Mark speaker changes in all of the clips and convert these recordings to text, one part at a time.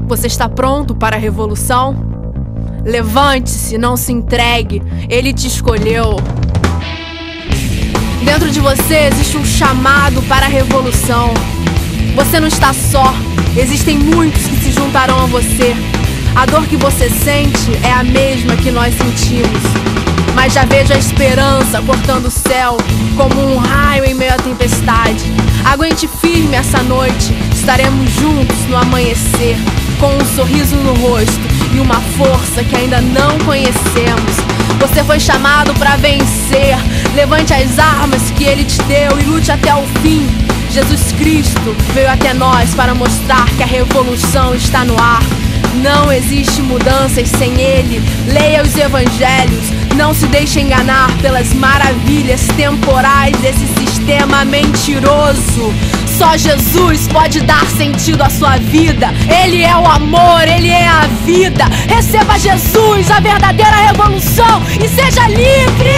Speaker 1: Você está pronto para a revolução? Levante-se, não se entregue. Ele te escolheu. Dentro de você existe um chamado para a revolução. Você não está só. Existem muitos que se juntarão a você. A dor que você sente é a mesma que nós sentimos. Mas já vejo a esperança cortando o céu como um raio em meio à tempestade. Aguente firme essa noite. Estaremos juntos no amanhecer, com um sorriso no rosto e uma força que ainda não conhecemos. Você foi chamado para vencer. Levante as armas que Ele te deu e lute até o fim. Jesus Cristo veio até nós para mostrar que a revolução está no ar. Não existe mudanças sem Ele. Leia os evangelhos. Não se deixe enganar pelas maravilhas temporais desse sistema mentiroso. Só Jesus pode dar sentido à sua vida. Ele é o amor, Ele é a vida. Receba Jesus, a verdadeira revolução, e seja livre!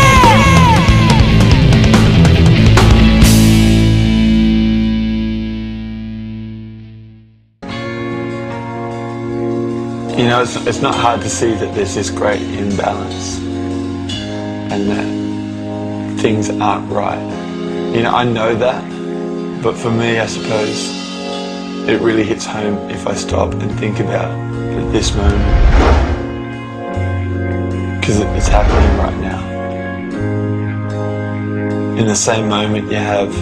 Speaker 2: You know, it's not hard to see that there's this great imbalance and that things aren't right. You know, I know that, but for me, I suppose it really hits home if I stop and think about this moment, because it's happening right now. In the same moment, you have,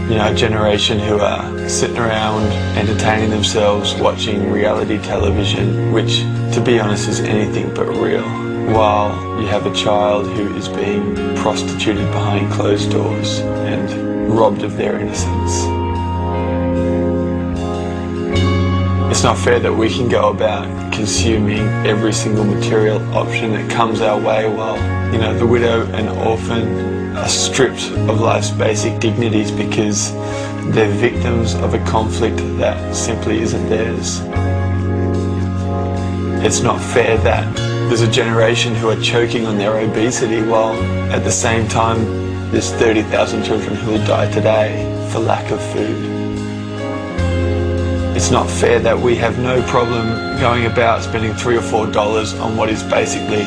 Speaker 2: you know, a generation who are sitting around entertaining themselves watching reality television, which, to be honest, is anything but real, while you have a child who is being prostituted behind closed doors and robbed of their innocence. It's not fair that we can go about consuming every single material option that comes our way while, you know, the widow and orphan are stripped of life's basic dignities because they're victims of a conflict that simply isn't theirs. It's not fair that there's a generation who are choking on their obesity while at the same time there's 30,000 children who will die today for lack of food. It's not fair that we have no problem going about spending $3 or $4 on what is basically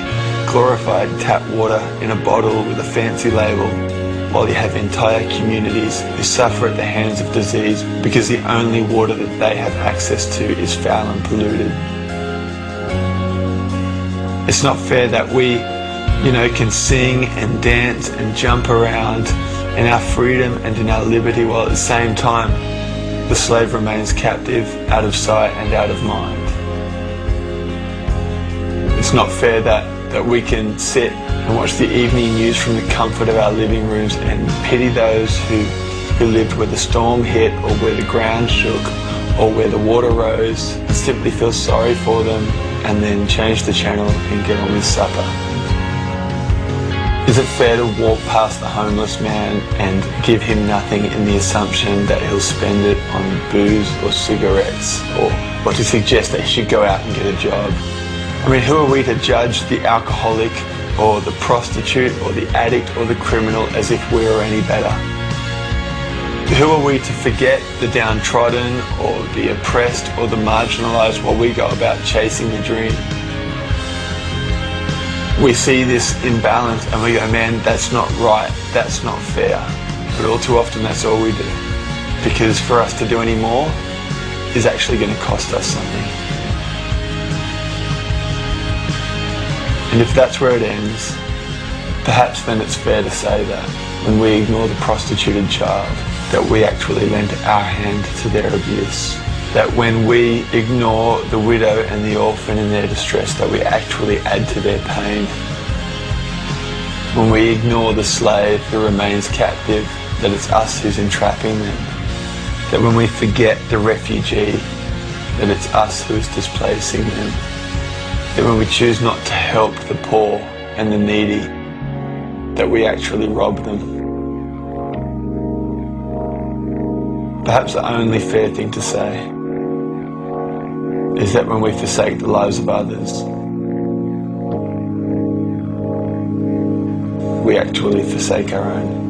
Speaker 2: glorified tap water in a bottle with a fancy label, while you have entire communities who suffer at the hands of disease because the only water that they have access to is foul and polluted. It's not fair that we, you know, can sing and dance and jump around in our freedom and in our liberty while at the same time the slave remains captive, out of sight and out of mind. It's not fair that we can sit and watch the evening news from the comfort of our living rooms and pity those who lived where the storm hit or where the ground shook or where the water rose, and simply feel sorry for them and then change the channel and get on with supper. Is it fair to walk past the homeless man and give him nothing in the assumption that he'll spend it on booze or cigarettes, or to suggest that he should go out and get a job? I mean, who are we to judge the alcoholic or the prostitute or the addict or the criminal as if we are any better? Who are we to forget the downtrodden or the oppressed or the marginalised while we go about chasing the dream? We see this imbalance and we go, man, that's not right, that's not fair. But all too often that's all we do. Because for us to do any more is actually going to cost us something. And if that's where it ends, perhaps then it's fair to say that when we ignore the prostituted child, that we actually lend our hand to their abuse. That when we ignore the widow and the orphan in their distress, that we actually add to their pain. When we ignore the slave who remains captive, that it's us who's entrapping them. That when we forget the refugee, that it's us who is displacing them. That when we choose not to help the poor and the needy, that we actually rob them. Perhaps the only fair thing to say is that when we forsake the lives of others, we actually forsake our own.